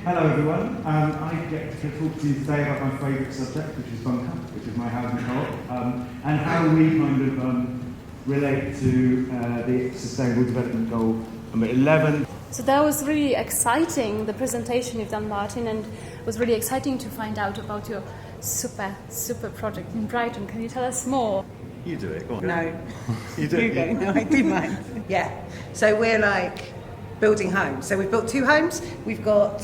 Hello everyone. I get to talk to you today about my favourite subject, which is bunker, which is my housing co-op, and how we kind of relate to the Sustainable Development Goal number 11. So that was really exciting, the presentation you've done, Martin, and it was really exciting to find out about your super project in Brighton. Can you tell us more? You do it, go on. No. You do it? You go. No, I do mine. Yeah. So we're like building homes. So we've built 2 homes. We've got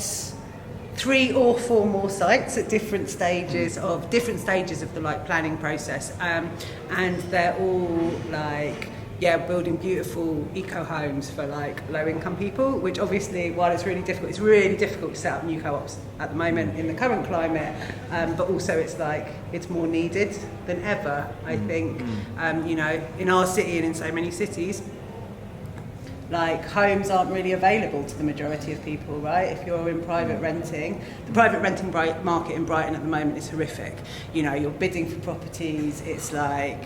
3 or 4 more sites at different stages of the like planning process, and they're all like building beautiful eco homes for like low income people, which obviously, while it's really difficult to set up new co-ops at the moment in the current climate, but also it's more needed than ever, I think. In our city and in so many cities, like homes aren't really available to the majority of people, right? If you're in private renting, the private renting market in Brighton at the moment is horrific. You're bidding for properties, it's like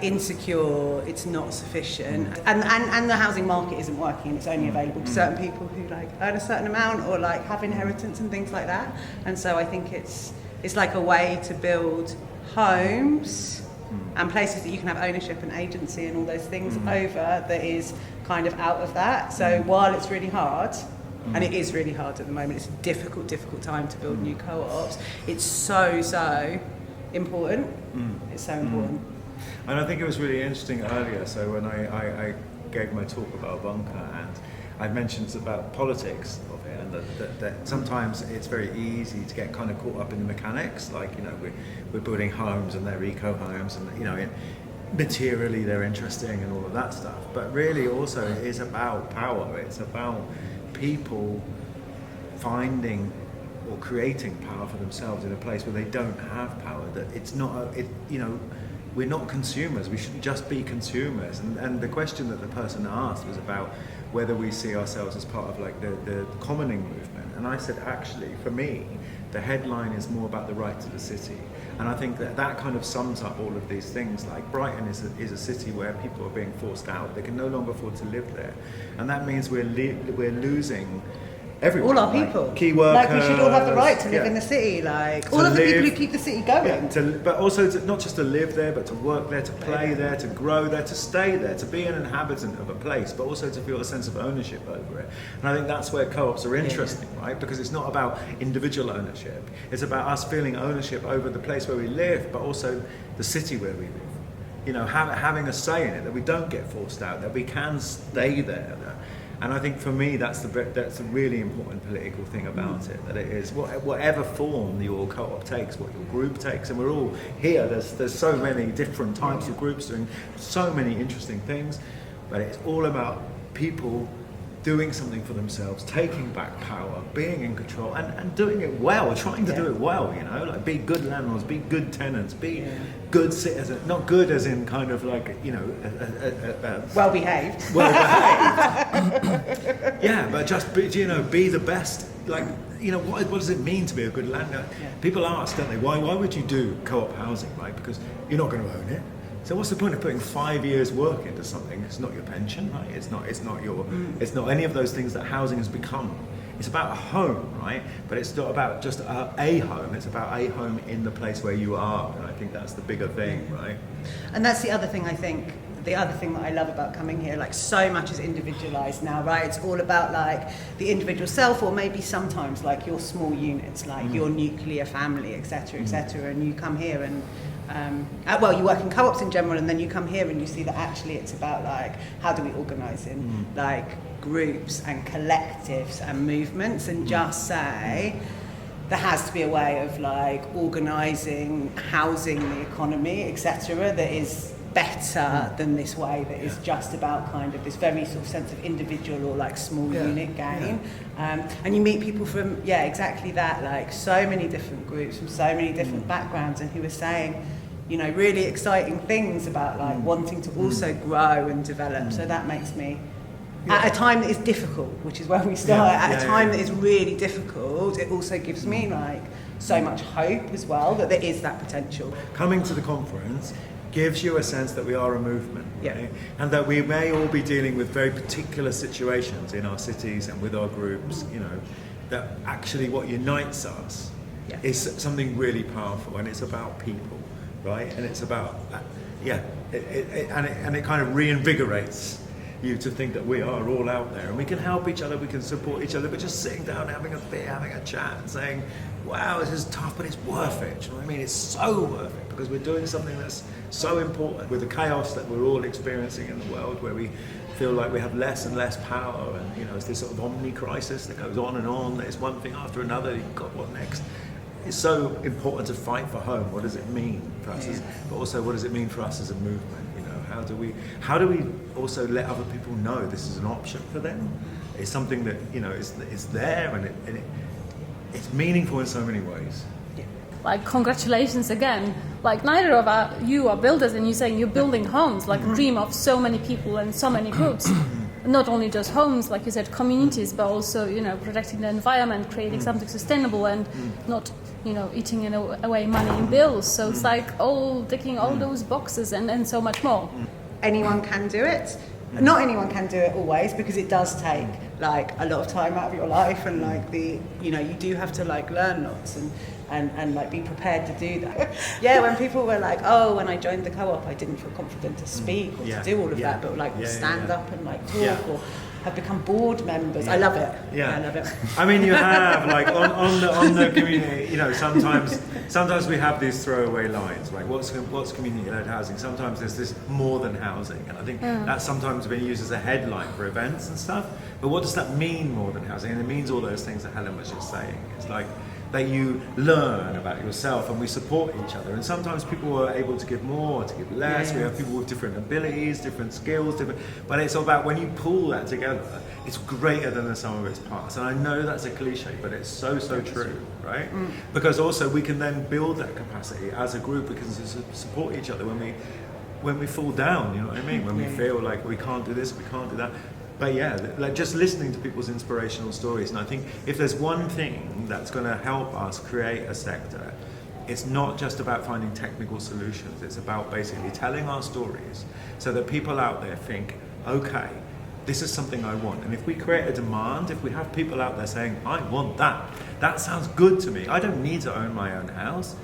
insecure, it's not sufficient, and the housing market isn't working. It's only available to certain people who like earn a certain amount or like have inheritance and things like that. And so I think it's like a way to build homes and places that you can have ownership and agency and all those things over that is kind of out of that. So while it's really hard, and it is really hard at the moment, it's a difficult time to build new co-ops, it's so important. It's so important. And I think it was really interesting earlier, so when I gave my talk about bunker, and I mentioned about politics of it, and that sometimes it's very easy to get kind of caught up in the mechanics, like we're building homes and they're eco homes, and materially they're interesting and all of that stuff, but really also it is about power. It's about people finding or creating power for themselves in a place where they don't have power. That it's not we're not consumers, we shouldn't just be consumers. And the question that the person asked was about whether we see ourselves as part of like the commoning movement. And I said, actually, for me, the headline is more about the right to the city. And I think that kind of sums up all of these things. Like Brighton is a city where people are being forced out. They can no longer afford to live there. And that means we're losing everyone. All our people. Key workers. Like we should all have the right to live in the city. Like all of the people who keep the city going. Yeah, but also not just to live there, but to work there, to play there, to grow there, to stay there, to be an inhabitant of a place, but also to feel a sense of ownership over it. And I think that's where co-ops are interesting, right? Because it's not about individual ownership. It's about us feeling ownership over the place where we live, but also the city where we live. Having a say in it, that we don't get forced out, that we can stay there. And I think for me, that's a really important political thing about it, that it is whatever form your co-op takes, what your group takes, and we're all here. There's so many different types of groups doing so many interesting things, but it's all about people doing something for themselves, taking back power, being in control, and doing it well, trying to do it well, like be good landlords, be good tenants, be good citizens, not good as in kind of like, well behaved. Yeah, but just be the best, like, what does it mean to be a good landlord? People ask, don't they, why would you do co-op housing, right? Because you're not going to own it. So what's the point of putting 5 years' work into something? It's not your pension, right? It's not any of those things that housing has become. It's about a home, right? But it's not about just a home. It's about a home in the place where you are. And I think that's the bigger thing, right? And that's the other thing I think. The other thing that I love about coming here, like so much is individualized now, right? It's all about like the individual self, or maybe sometimes like your small units, like your nuclear family, etc., and you come here and you work in co-ops in general, and then you come here and you see that actually it's about like how do we organise in like groups and collectives and movements, and just say there has to be a way of like organising, housing the economy, etc., that is better than this way that is just about kind of this very sort of sense of individual or like small unit gain. And you meet people from exactly that, like so many different groups from so many different backgrounds, and who are saying really exciting things about like wanting to also grow and develop. So that makes me at a time that is difficult, which is where we start, at a time that is really difficult, it also gives me like so much hope as well that there is that potential. Coming to the conference gives you a sense that we are a movement, right? And that we may all be dealing with very particular situations in our cities and with our groups, that actually what unites us is something really powerful, and it's about people, right? And it's about, and it kind of reinvigorates you to think that we are all out there and we can help each other, we can support each other, but just sitting down, having a beer, having a chat and saying, wow, this is tough, but it's worth it. Do you know what I mean? It's so worth it because we're doing something that's so important with the chaos that we're all experiencing in the world, where we feel like we have less and less power, and it's this sort of omni-crisis that goes on and on. There's one thing after another. You've got what next? It's so important to fight for home. What does it mean for us? But also, what does it mean for us as a movement? How do we also let other people know this is an option for them? It's something that is there, and it's meaningful in so many ways. Like, congratulations again. Like, neither of you are builders, and you're saying you're building homes, like a dream of so many people and so many groups. Not only just homes, like you said, communities, but also, protecting the environment, creating something sustainable, and not, eating away money in bills. So it's like ticking all those boxes and so much more. Anyone can do it. Not anyone can do it always, because it does take like a lot of time out of your life, and like you do have to like learn lots and like be prepared to do that. When people were like, when I joined the co-op I didn't feel confident to speak or to do all of that, but like stand up and like talk or have become board members. I love it. I love it. I mean, you have like on the community, sometimes we have these throwaway lines, like what's community-led housing. Sometimes there's this more than housing, and I think that's sometimes been used as a headline for events and stuff. But what does that mean, more than housing? And it means all those things that Helen was just saying. It's like that you learn about yourself, and we support each other. And sometimes people are able to give more, to give less. We have people with different abilities, different skills, but it's all about when you pull that together, it's greater than the sum of its parts. And I know that's a cliche, but it's so true, right? Because also we can then build that capacity as a group. We can support each other when we fall down, you know what I mean? When we feel like we can't do this, we can't do that. But like just listening to people's inspirational stories. And I think if there's one thing that's going to help us create a sector, it's not just about finding technical solutions. It's about basically telling our stories so that people out there think, okay, this is something I want. And if we create a demand, if we have people out there saying, I want that sounds good to me. I don't need to own my own house,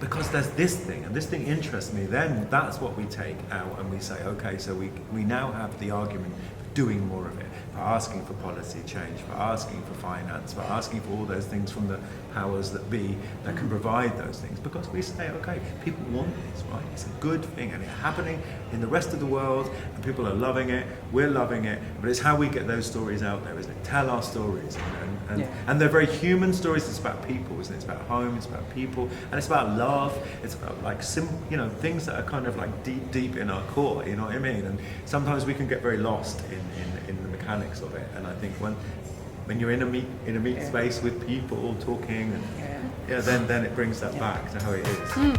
because there's this thing, and this thing interests me, then that's what we take out and we say, okay, so we now have the argument for doing more of it, for asking for policy change, for asking for finance, for asking for all those things from the powers that be that can provide those things, because we say, okay, people want this, right? It's a good thing, and it's happening in the rest of the world, and people are loving it, we're loving it, but it's how we get those stories out there, isn't it? Tell our stories, and they're very human stories. It's about people, isn't it? It's about home, it's about people, and it's about love. It's about like things that are kind of like deep in our core, you know what I mean? And sometimes we can get very lost in the mechanics of it. And I think when you're in a meet space with people talking, and then it brings that back to how it is.